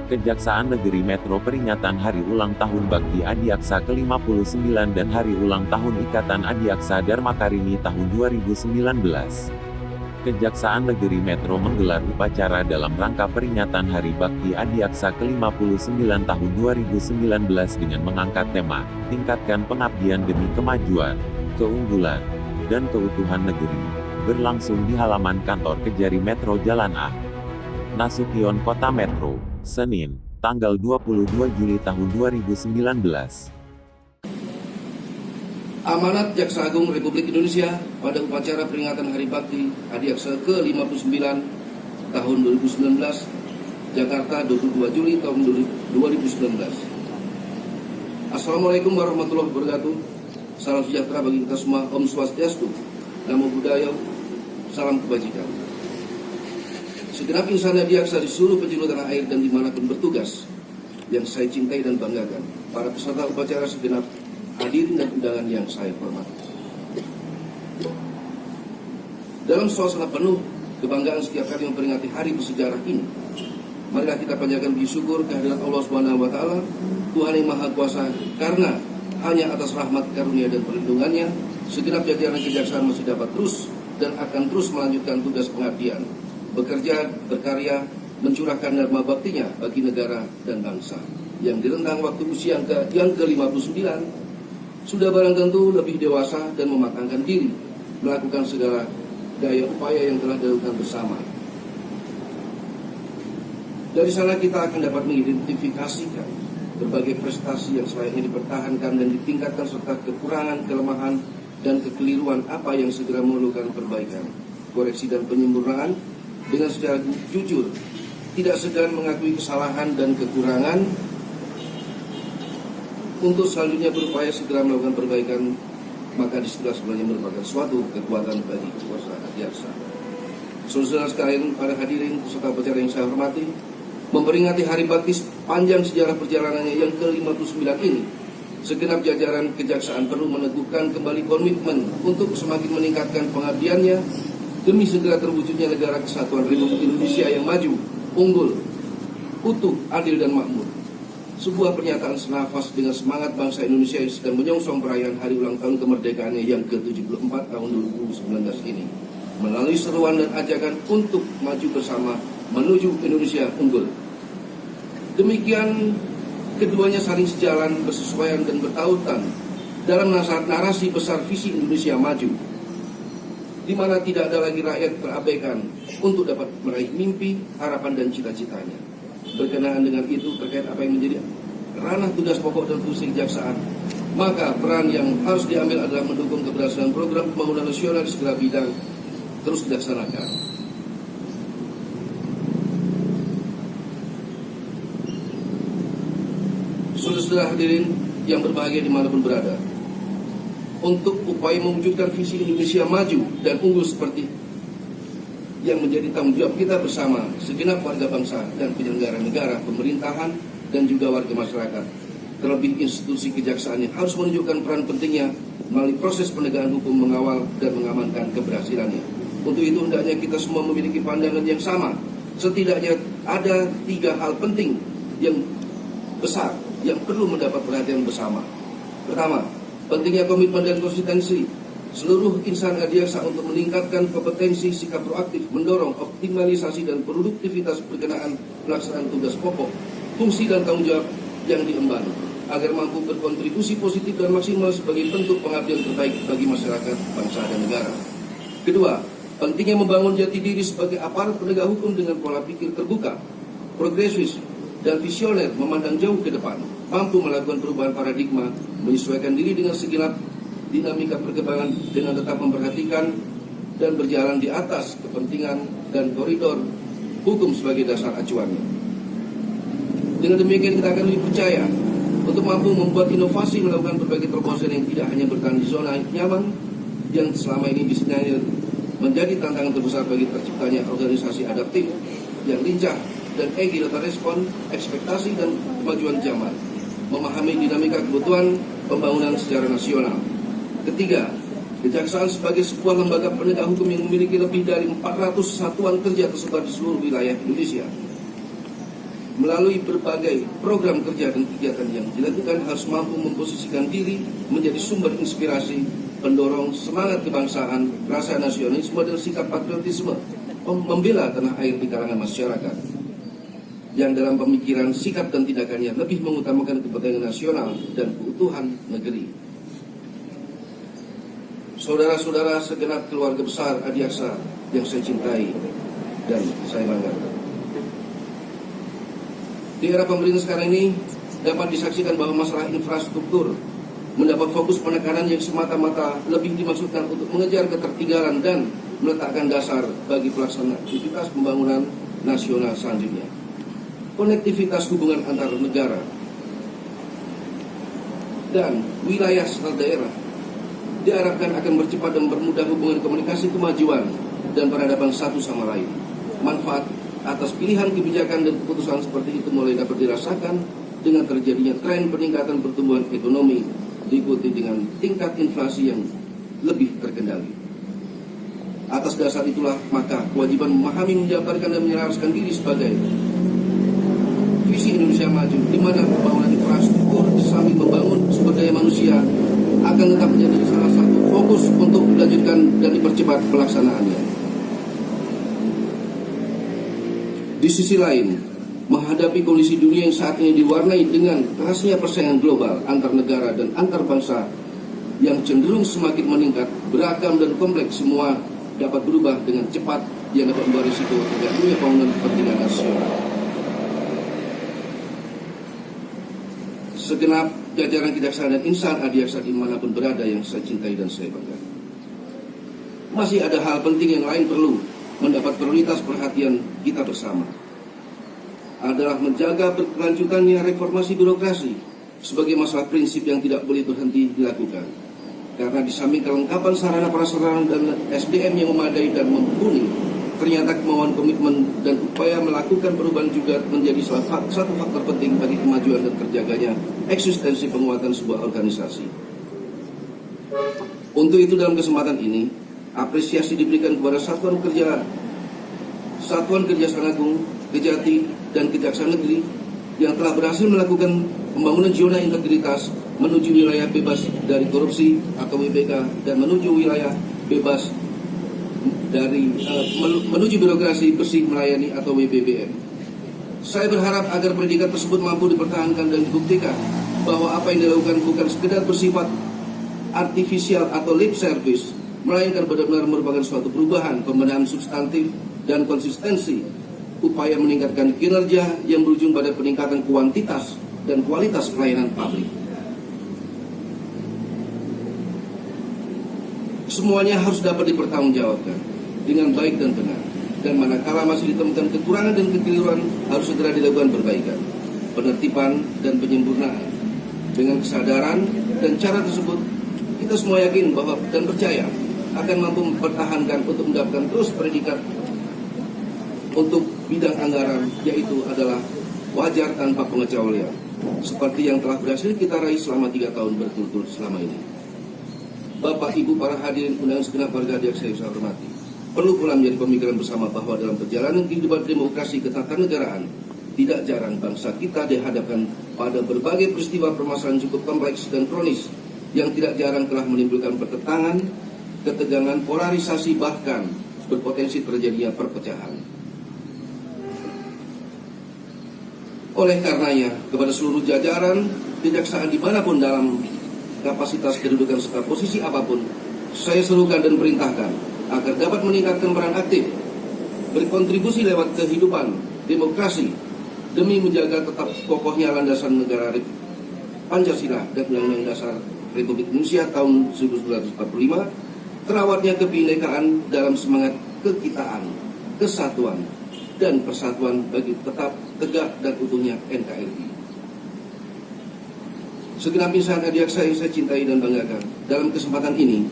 Kejaksaan Negeri Metro peringatan Hari Ulang Tahun Bakti Adiaksa ke-59 dan Hari Ulang Tahun Ikatan Adiaksa Dharmakarini tahun 2019. Kejaksaan Negeri Metro menggelar upacara dalam rangka peringatan Hari Bakti Adiaksa ke-59 tahun 2019 dengan mengangkat tema, Tingkatkan Pengabdian Demi Kemajuan, Keunggulan, dan Keutuhan Negeri, berlangsung di halaman kantor Kejari Metro Jalan A. Nasution Kota Metro, Senin, tanggal 22 Juli tahun 2019. Amanat Jaksa Agung Republik Indonesia pada upacara peringatan Hari Bakti Adiaksa ke-59 tahun 2019, Jakarta 22 Juli tahun 2019. Assalamualaikum warahmatullahi wabarakatuh. Salam sejahtera bagi kita semua. Om Swastiastu, Namo Buddhaya, salam kebajikan. Segenap insan Adiaksa di seluruh penjuru tanah air dan dimanapun bertugas, yang saya cintai dan banggakan, para peserta upacara segenap hadirin dan undangan yang saya hormati. Dalam suasana penuh kebanggaan setiap kali memperingati hari bersejarah ini, marilah kita panjatkan puji syukur kehadirat Allah Subhanahu wa Ta'ala, Tuhan yang Maha Kuasa, karena hanya atas rahmat karunia dan perlindungannya, segenap jajaran kejaksaan masih dapat terus dan akan terus melanjutkan tugas pengabdian, bekerja, berkarya, mencurahkan dharma baktinya bagi negara dan bangsa. Yang di rentang waktu usia yang ke-59 sudah barang tentu lebih dewasa dan mematangkan diri melakukan segala daya upaya yang telah dilakukan bersama. Dari sana kita akan dapat mengidentifikasikan berbagai prestasi yang selama ini dipertahankan dan ditingkatkan serta kekurangan, kelemahan, dan kekeliruan apa yang segera memerlukan perbaikan, koreksi dan penyempurnaan dengan secara jujur, tidak segan mengakui kesalahan dan kekurangan untuk selanjutnya berupaya segera melakukan perbaikan, maka disitulah sebenarnya merupakan suatu kekuatan bagi kekuasaan Adiaksa. Saudara sekalian, para hadirin peserta upacara yang saya hormati, memperingati Hari Bakti panjang sejarah perjalanannya yang ke-59 ini, segenap jajaran kejaksaan perlu meneguhkan kembali komitmen untuk semakin meningkatkan pengabdiannya demi segera terwujudnya negara kesatuan Republik Indonesia yang maju, unggul, utuh, adil, dan makmur. Sebuah pernyataan senafas dengan semangat bangsa Indonesia yang sedang menyongsong perayaan hari ulang tahun kemerdekaannya yang ke-74 tahun 2019 ini, melalui seruan dan ajakan untuk maju bersama menuju Indonesia unggul. Demikian keduanya saling sejalan, bersesuaian, dan bertautan dalam narasi besar visi Indonesia maju, di mana tidak ada lagi rakyat terabaikan untuk dapat meraih mimpi, harapan, dan cita-citanya. Berkenaan dengan itu, terkait apa yang menjadi ranah tugas pokok dan fungsi kejaksaan, maka peran yang harus diambil adalah mendukung keberhasilan program pembangunan nasional di segala bidang terus dilaksanakan. Saudara-saudara hadirin yang berbahagia dimanapun berada, untuk upaya mewujudkan visi Indonesia maju dan unggul seperti yang menjadi tanggung jawab kita bersama segenap warga bangsa dan penyelenggara negara, pemerintahan, dan juga warga masyarakat. Terlebih institusi kejaksaan yang harus menunjukkan peran pentingnya melalui proses penegakan hukum, mengawal dan mengamankan keberhasilannya. Untuk itu hendaknya kita semua memiliki pandangan yang sama. Setidaknya ada 3 hal penting yang besar yang perlu mendapat perhatian bersama. Pertama, pentingnya komitmen dan konsistensi seluruh insan Adiaksa untuk meningkatkan kompetensi, sikap proaktif, mendorong optimalisasi dan produktivitas berkenaan pelaksanaan tugas pokok, fungsi dan tanggung jawab yang diemban, agar mampu berkontribusi positif dan maksimal sebagai bentuk pengabdian terbaik bagi masyarakat, bangsa, dan negara. Kedua, pentingnya membangun jati diri sebagai aparat penegak hukum dengan pola pikir terbuka, progresif, dan visioner, memandang jauh ke depan, mampu melakukan perubahan paradigma, menyesuaikan diri dengan segenap dinamika perkembangan dengan tetap memperhatikan dan berjalan di atas kepentingan dan koridor hukum sebagai dasar acuannya. Dengan demikian kita akan lebih percaya untuk mampu membuat inovasi, melakukan berbagai terobosan yang tidak hanya bertahan di zona nyaman yang selama ini disinyalir menjadi tantangan terbesar bagi terciptanya organisasi adaptif yang lincah dan agile dalam respon, ekspektasi, dan kemajuan zaman, memahami dinamika kebutuhan pembangunan secara nasional. Ketiga, kejaksaan sebagai sebuah lembaga penegak hukum yang memiliki lebih dari 400 satuan kerja tersebar di seluruh wilayah Indonesia, melalui berbagai program kerja dan kegiatan yang dilakukan harus mampu memposisikan diri menjadi sumber inspirasi, pendorong semangat kebangsaan, rasa nasionalisme dan sikap patriotisme, membela tanah air di kalangan masyarakat yang dalam pemikiran, sikap dan tindakannya lebih mengutamakan kepentingan nasional dan keutuhan negeri. Saudara-saudara segenap keluarga besar Adiaksa yang saya cintai dan saya banggakan. Di era pemerintah sekarang ini dapat disaksikan bahwa masalah infrastruktur mendapat fokus penekanan yang semata-mata lebih dimaksudkan untuk mengejar ketertinggalan dan meletakkan dasar bagi pelaksanaan aktivitas pembangunan nasional selanjutnya. Konektivitas hubungan antar negara dan wilayah serta daerah diharapkan akan bercepat dan mempermudah hubungan komunikasi kemajuan dan peradaban satu sama lain. Manfaat atas pilihan kebijakan dan keputusan seperti itu mulai dapat dirasakan dengan terjadinya tren peningkatan pertumbuhan ekonomi diikuti dengan tingkat inflasi yang lebih terkendali. Atas dasar itulah maka kewajiban memahami, menjabarkan dan menyelaraskan diri sebagai visi Indonesia Maju, di mana pembangunan infrastruktur di samping membangun sumber daya manusia akan tetap menjadi salah satu fokus untuk dilanjutkan dan dipercepat pelaksanaannya. Di sisi lain, menghadapi kondisi dunia yang saat ini diwarnai dengan kerasnya persaingan global antar negara dan antar bangsa yang cenderung semakin meningkat, beragam dan kompleks, semua dapat berubah dengan cepat yang dapat membawa risiko terganggunya pembangunan kepentingan nasional. Segenap jajaran kejaksaan dan insan Adiaksa dimanapun berada yang saya cintai dan saya banggakan. Masih ada hal penting yang lain perlu mendapat prioritas perhatian kita bersama. Adalah menjaga berkelanjutannya reformasi birokrasi sebagai masalah prinsip yang tidak boleh berhenti dilakukan. Karena di samping kelengkapan sarana prasarana dan SDM yang memadai dan mumpuni, ternyata kemauan, komitmen, dan upaya melakukan perubahan juga menjadi salah satu faktor penting bagi kemajuan dan terjaganya eksistensi penguatan sebuah organisasi. Untuk itu dalam kesempatan ini, apresiasi diberikan kepada Satuan Kejaksaan Agung, Kejati, dan Kejaksaan Negeri yang telah berhasil melakukan pembangunan zona integritas menuju wilayah bebas dari korupsi atau WBK dan menuju wilayah bebas dari menuju birokrasi bersih melayani atau WBBM. Saya berharap agar predikat tersebut mampu dipertahankan dan dibuktikan bahwa apa yang dilakukan bukan sekedar bersifat artifisial atau lip service, melainkan benar-benar merupakan suatu perubahan, pembenahan substantif dan konsistensi, upaya meningkatkan kinerja yang berujung pada peningkatan kuantitas dan kualitas pelayanan publik. Semuanya harus dapat dipertanggungjawabkan dengan baik dan benar, dan manakala masih ditemukan kekurangan dan kekeliruan harus segera dilakukan perbaikan, penertiban dan penyempurnaan. Dengan kesadaran dan cara tersebut, kita semua yakin bahwa dan percaya akan mampu mempertahankan untuk mendapatkan terus predikat untuk bidang anggaran, yaitu adalah wajar tanpa pengecualian, seperti yang telah berhasil kita raih selama 3 tahun berturut-turut selama ini. Bapak, Ibu, para hadirin undangan segenap warga Adiaksa yang saya hormati, perlu pula menjadi pemikiran bersama bahwa dalam perjalanan kehidupan demokrasi ketatanegaraan, tidak jarang bangsa kita dihadapkan pada berbagai peristiwa permasalahan cukup kompleks dan kronis yang tidak jarang telah menimbulkan pertentangan, ketegangan, polarisasi, bahkan berpotensi terjadinya perpecahan. Oleh karenanya, kepada seluruh jajaran kejaksaan dimanapun dalam kapasitas kedudukan serta posisi apapun, saya serukan dan perintahkan agar dapat meningkatkan peran aktif, berkontribusi lewat kehidupan demokrasi demi menjaga tetap kokohnya landasan negara Pancasila dan Undang-Undang Dasar Republik Indonesia tahun 1945, terawatnya kebinekaan dalam semangat kekitaan, kesatuan, dan persatuan bagi tetap tegak dan utuhnya NKRI. Segenap insan Adiaksa yang saya cintai dan banggakan, dalam kesempatan ini,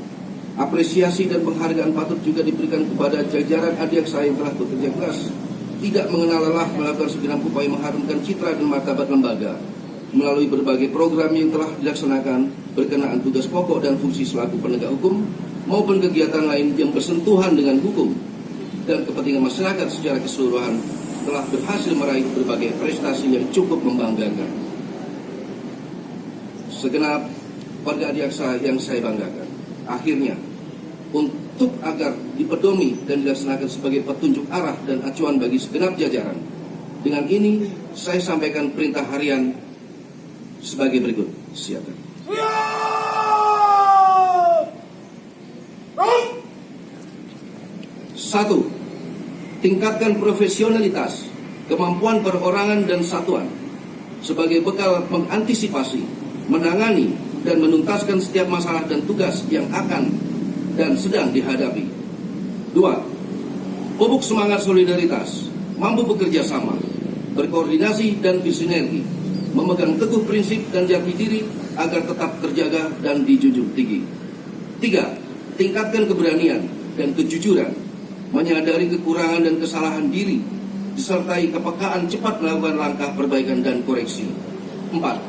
apresiasi dan penghargaan patut juga diberikan kepada jajaran Adiaksa yang telah bekerja keras, tidak mengenal lelah melakukan segenap upaya mengharumkan citra dan martabat lembaga, melalui berbagai program yang telah dilaksanakan berkenaan tugas pokok dan fungsi selaku penegak hukum, maupun kegiatan lain yang bersentuhan dengan hukum dan kepentingan masyarakat secara keseluruhan telah berhasil meraih berbagai prestasi yang cukup membanggakan. Segenap warga Adiaksa yang saya banggakan, akhirnya untuk agar dipedomi dan dilaksanakan sebagai petunjuk arah dan acuan bagi segenap jajaran, dengan ini saya sampaikan perintah harian sebagai berikut. Siapkan. Satu, tingkatkan profesionalitas, kemampuan perorangan dan satuan sebagai bekal mengantisipasi, menangani, dan menuntaskan setiap masalah dan tugas yang akan dan sedang dihadapi. Dua, pupuk semangat solidaritas, mampu bekerja sama, berkoordinasi dan bersinergi, memegang teguh prinsip dan jati diri agar tetap terjaga dan dijunjung tinggi. Tiga, tingkatkan keberanian dan kejujuran, menyadari kekurangan dan kesalahan diri, disertai kepekaan cepat melakukan langkah perbaikan dan koreksi. Empat,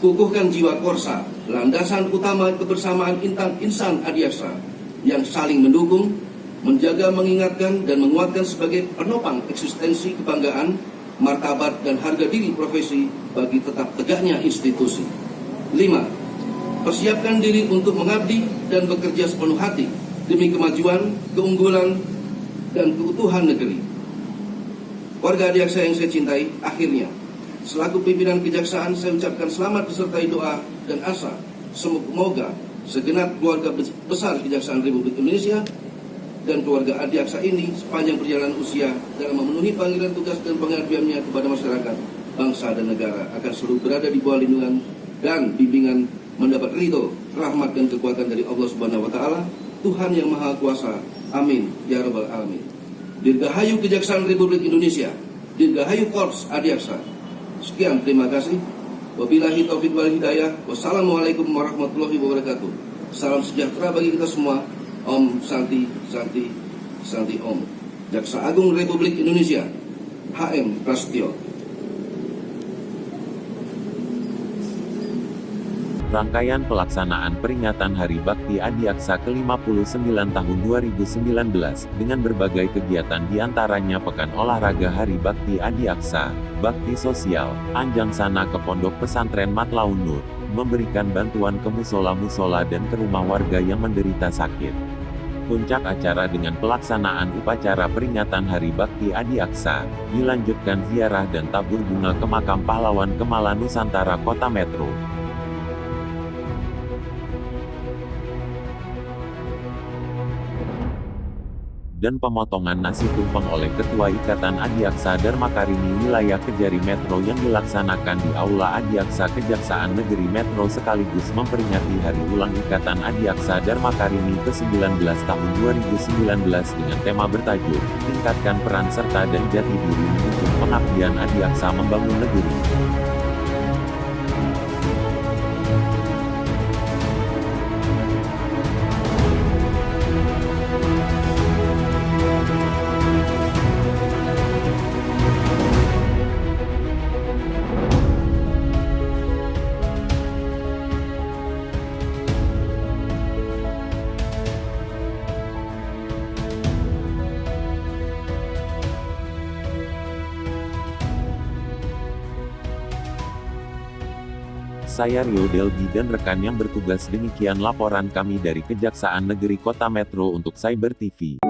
kukuhkan jiwa Korsa, landasan utama kebersamaan insan Adiaksa yang saling mendukung, menjaga, mengingatkan, dan menguatkan sebagai penopang eksistensi kebanggaan, martabat, dan harga diri profesi bagi tetap tegaknya institusi. 5. Persiapkan diri untuk mengabdi dan bekerja sepenuh hati demi kemajuan, keunggulan, dan keutuhan negeri. Warga Adiaksa yang saya cintai, akhirnya selaku pimpinan Kejaksaan saya ucapkan selamat disertai doa dan asa semoga segenap keluarga besar Kejaksaan Republik Indonesia dan keluarga Adiaksa ini sepanjang perjalanan usia dalam memenuhi panggilan tugas dan pengabdiannya kepada masyarakat, bangsa, dan negara akan selalu berada di bawah lindungan dan bimbingan, mendapat ridho, rahmat, dan kekuatan dari Allah Subhanahu wa Ta'ala, Tuhan yang Maha Kuasa. Amin ya Rabbal Alamin. Dirgahayu Kejaksaan Republik Indonesia, Dirgahayu Korps Adiaksa. Sekian, terima kasih. Wabillahi taufiq wal hidayah. Wassalamualaikum warahmatullahi wabarakatuh. Salam sejahtera bagi kita semua. Om Santi Santi Santi Om. Jaksa Agung Republik Indonesia, HM Prasetyo. Rangkaian pelaksanaan peringatan Hari Bakti Adiaksa ke-59 tahun 2019 dengan berbagai kegiatan diantaranya Pekan Olahraga Hari Bakti Adiaksa, Bakti Sosial, Anjang Sana ke Pondok Pesantren Matlaun Nur, memberikan bantuan ke musola-musola dan ke rumah warga yang menderita sakit. Puncak acara dengan pelaksanaan upacara peringatan Hari Bakti Adiaksa, dilanjutkan ziarah dan tabur bunga ke makam pahlawan Kemala Nusantara Kota Metro. Dan pemotongan nasi tumpeng oleh Ketua Ikatan Adiaksa Darmakarini Wilayah Kejari Metro yang dilaksanakan di Aula Adiaksa Kejaksaan Negeri Metro sekaligus memperingati Hari Ulang Ikatan Adiaksa Darmakarini ke-19 tahun 2019 dengan tema bertajuk, Tingkatkan Peran Serta dan Jati Diri Mendukung Pengabdian Adiaksa Membangun Negeri. Saya Rio Delgi dan rekan yang bertugas, demikian laporan kami dari Kejaksaan Negeri Kota Metro untuk Cyber TV.